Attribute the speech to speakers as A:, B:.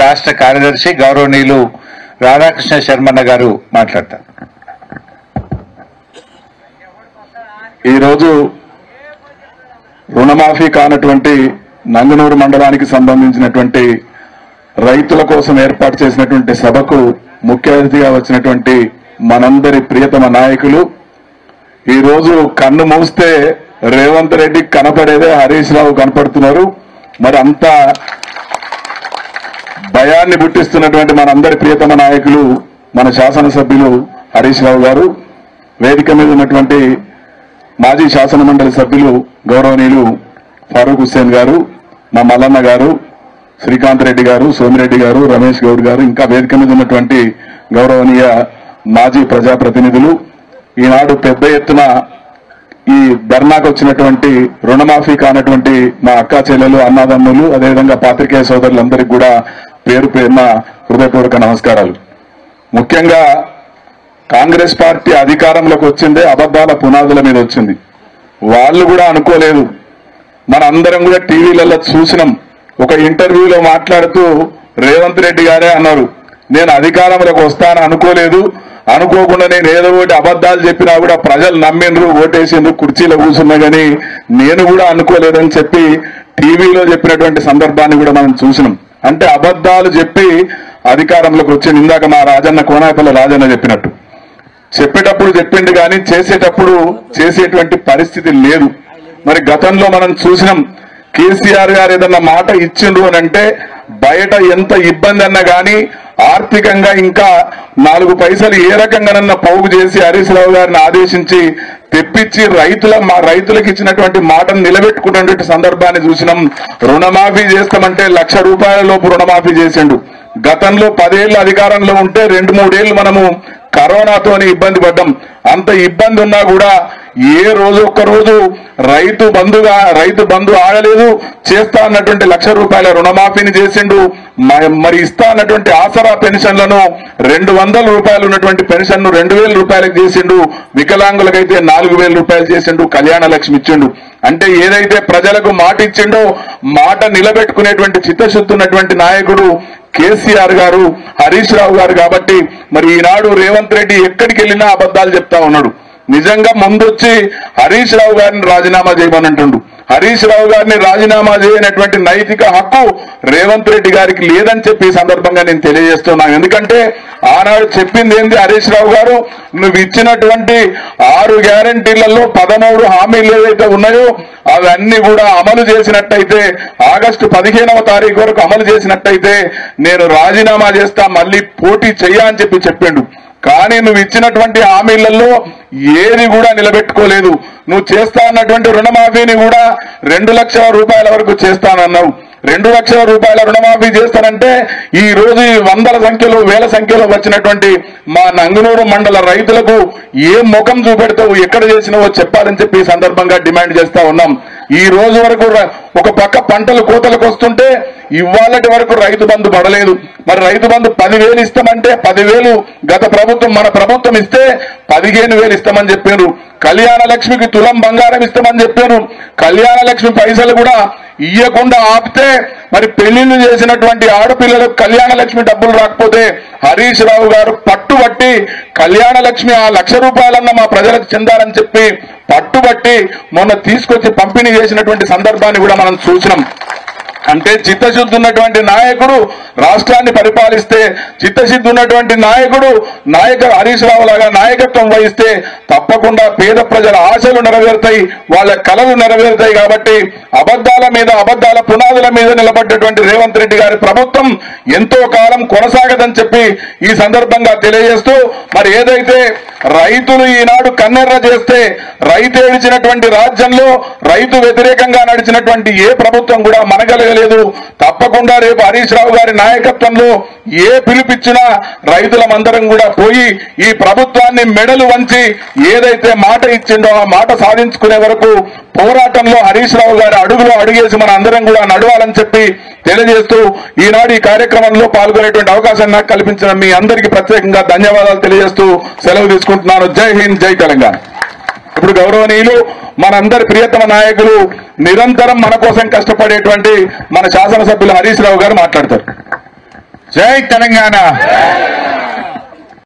A: రాష్ట్ర కార్యదర్శి గౌరవనీయులు రాధాకృష్ణ శర్మన్న గారు మాట్లాడతారు.
B: ఈరోజు రుణమాఫీ కానటువంటి నంగనూరు మండలానికి సంబంధించినటువంటి రైతుల కోసం ఏర్పాటు చేసినటువంటి సభకు ముఖ్య అతిథిగా వచ్చినటువంటి మనందరి ప్రియతమ నాయకులు, ఈరోజు కన్ను మూస్తే రేవంత్ రెడ్డి కనపడేదే హరీష్ రావు కనపడుతున్నారు. మరి అంత భయాన్ని పుట్టిస్తున్నటువంటి మనందరి ప్రియతమ నాయకులు మన శాసనసభ్యులు హరీష్ రావు గారు, వేదిక మీద ఉన్నటువంటి మాజీ శాసన మండలి సభ్యులు గౌరవనీయులు ఫారూక్ హుస్సేన్ గారు, మా మల్లన్న గారు, శ్రీకాంత్ రెడ్డి గారు, సోమిరెడ్డి గారు, రమేష్ గౌడ్ గారు, ఇంకా వేదిక మీద ఉన్నటువంటి గౌరవనీయ మాజీ ప్రజాప్రతినిధులు, ఈనాడు పెద్ద ఎత్తున ఈ ధర్నాకు వచ్చినటువంటి రుణమాఫీ కానటువంటి మా అక్కా చెల్లెలు, అన్నదమ్ములు, అదేవిధంగా పాత్రికేయ సోదరులందరికీ కూడా పేరు పేరున హృదయపూర్వక నమస్కారాలు. ముఖ్యంగా కాంగ్రెస్ పార్టీ అధికారంలోకి వచ్చిందే అబద్దాల పునాదుల మీద వచ్చింది. వాళ్ళు కూడా అనుకోలేదు. మన అందరం కూడా టీవీలలో చూసినాం. ఒక ఇంటర్వ్యూలో మాట్లాడుతూ రేవంత్ రెడ్డి గారే అన్నారు, నేను అధికారంలోకి వస్తాను అనుకోలేదు, అనుకోకుండా నేను ఏదో ఒకటి అబద్దాలు చెప్పినా కూడా ప్రజలు నమ్మిండ్రు, ఓటేసిండ్రు, కుర్చీలో కూర్చున్నా గానీ నేను కూడా అనుకోలేదని చెప్పి టీవీలో చెప్పినటువంటి సందర్భాన్ని కూడా మనం చూసినాం. అంటే అబద్దాలు చెప్పి అధికారంలోకి వచ్చింది. ఇందాక మా రాజన్న కోనాయపల్లి రాజన్న చెప్పినట్టు చెప్పేటప్పుడు చెప్పిండు కానీ చేసేటప్పుడు చేసేటువంటి పరిస్థితి లేదు. మరి గతంలో మనం చూసినాం, కేసీఆర్ గారు ఏదన్నా మాట ఇచ్చిండ్రు అని అంటే బయట ఎంత ఇబ్బంది అన్నా గానీ ఆర్థికంగా ఇంకా 4 పైసలు ఏ రకంగానన్నా పోగు చేసి హరీష్ రావు గారిని ఆదేశించి తెప్పించి రైతులకు ఇచ్చినటువంటి మాటను నిలబెట్టుకున్నటువంటి సందర్భాన్ని చూసినాం. రుణమాఫీ చేస్తామంటే ₹1,00,000 లోపు రుణమాఫీ చేసిండు. గతంలో 10 ఏళ్లు అధికారంలో ఉంటే 2-3 ఏళ్లు మనము కరోనాతోని ఇబ్బంది పడ్డాం. అంత ఇబ్బంది ఉన్నా కూడా ఏ రోజు ఒక్కరోజు రైతు బంధు ఆడలేదు. చేస్తా అన్నటువంటి ₹1,00,000 రుణమాఫీని చేసిండు. మరి ఇస్తా అన్నటువంటి ఆసరా పెన్షన్లను ₹200 ఉన్నటువంటి పెన్షన్ ను ₹2,000 చేసిండు. వికలాంగులకైతే ₹4,000 చేసిండు. కళ్యాణ లక్ష్మి ఇచ్చిండు. అంటే ఏదైతే ప్రజలకు మాట ఇచ్చిండో మాట నిలబెట్టుకునేటువంటి చిత్తశుద్ధి ఉన్నటువంటి నాయకుడు కేసీఆర్ గారు, హరీష్ రావు గారు. కాబట్టి మరి ఈనాడు రేవంత్ రెడ్డి ఎక్కడికి వెళ్ళినా అబద్దాలు చెప్తా ఉన్నాడు. నిజంగా ముందొచ్చి హరీష్ రావు గారిని రాజీనామా చేయమని అంటుండు. హరీష్ రావు గారిని రాజీనామా చేయనటువంటి నైతిక హక్కు రేవంత్ రెడ్డి గారికి లేదని చెప్పి ఈ సందర్భంగా నేను తెలియజేస్తున్నాను. ఎందుకంటే ఆనాడు చెప్పింది ఏంది, హరీష్ రావు గారు నువ్వు ఇచ్చినటువంటి 6 గ్యారంటీలలో 13 హామీలు ఏవైతే ఉన్నాయో అవన్నీ కూడా అమలు చేసినట్టయితే, ఆగస్టు 15వ తారీఖు వరకు అమలు చేసినట్టయితే నేను రాజీనామా చేస్తా, మళ్ళీ పోటీ చెయ్యా అని చెప్పిండు. కానీ నువ్వు ఇచ్చినటువంటి హామీలలో ఏది కూడా నిలబెట్టుకోలేదు. నువ్వు చేస్తా అన్నటువంటి రుణమాఫీని కూడా ₹2,00,000 వరకు చేస్తానన్నావు. ₹2,00,000 రుణమాఫీ చేస్తానంటే ఈ రోజు వందల సంఖ్యలో వేల సంఖ్యలో వచ్చినటువంటి మా నంగనూరు మండల రైతులకు ఏ ముఖం చూపెడతావు, ఎక్కడ చేసినావో చెప్పాలని చెప్పి ఈ సందర్భంగా డిమాండ్ చేస్తా ఉన్నాం. ఈ రోజు వరకు ఒక పక్క పంటలు కోతలకు వస్తుంటే ఇవాళటి వరకు రైతు బంధు పడలేదు. మరి రైతు బంధు 10,000 ఇస్తామంటే 10,000 గత ప్రభుత్వం మన ప్రభుత్వం ఇస్తే 15,000 ఇస్తామని చెప్పారు. కళ్యాణ లక్ష్మికి తులం బంగారం ఇస్తామని చెప్పారు. కళ్యాణ లక్ష్మి పైసలు కూడా ఇయ్యకుండా ఆపితే మరి పెళ్లిళ్లు చేసినటువంటి ఆడపిల్లలకు కళ్యాణ లక్ష్మి డబ్బులు రాకపోతే హరీష్ రావు గారు పట్టుబట్టి కళ్యాణ లక్ష్మి ఆ ₹1,00,000 మా ప్రజలకు చెందాలని చెప్పి పట్టుబట్టి మొన్న తీసుకొచ్చి పంపిణీ చేసినటువంటి సందర్భాన్ని కూడా మనం చూసినాం. అంటే చిత్తశుద్ధి ఉన్నటువంటి నాయకుడు రాష్ట్రాన్ని పరిపాలిస్తే, చిత్తశుద్ధి ఉన్నటువంటి నాయకుడు హరీష్ రావు లాగా నాయకత్వం వహిస్తే తప్పకుండా పేద ప్రజల ఆశలు నెరవేరుతాయి, వాళ్ళ కలలు నెరవేరుతాయి. కాబట్టి అబద్దాల పునాదుల మీద నిలబడ్డటువంటి రేవంత్ రెడ్డి గారి ప్రభుత్వం ఎంతో కాలం కొనసాగదని చెప్పి ఈ సందర్భంగా తెలియజేస్తూ, మరి ఏదైతే రైతులు ఈనాడు కన్నెర్ర చేస్తే రైతు ఏడిచినటువంటి రాజ్యంలో రైతు వ్యతిరేకంగా నడిచినటువంటి ఏ ప్రభుత్వం కూడా మనగలగలేదు. తప్పకుండా రేపు హరీష్ రావు గారి నాయకత్వంలో ఏ పిలుపిచ్చినా రైతులమందరం కూడా పోయి ఈ ప్రభుత్వాన్ని మెడలు వంచి ఏదైతే మాట ఇచ్చిండో ఆ మాట సాధించుకునే వరకు పోరాటంలో హరీష్ రావు గారి అడుగులో అడుగేసి మన అందరం కూడా నడవాలని చెప్పి తెలియజేస్తూ ఈనాడు ఈ కార్యక్రమంలో పాల్గొనేటువంటి అవకాశం నాకు కల్పించిన మీ అందరికీ ప్రత్యేకంగా ధన్యవాదాలు తెలియజేస్తూ సెలవు తీసుకుంటున్నాను. జై హింద్, జై తెలంగాణ. ఇప్పుడు గౌరవనీయులు మనందరి ప్రియతమ నాయకులు నిరంతరం మన కోసం కష్టపడేటువంటి మన శాసనసభ్యులు హరీష్ రావు గారు మాట్లాడతారు.
A: జై తెలంగాణ.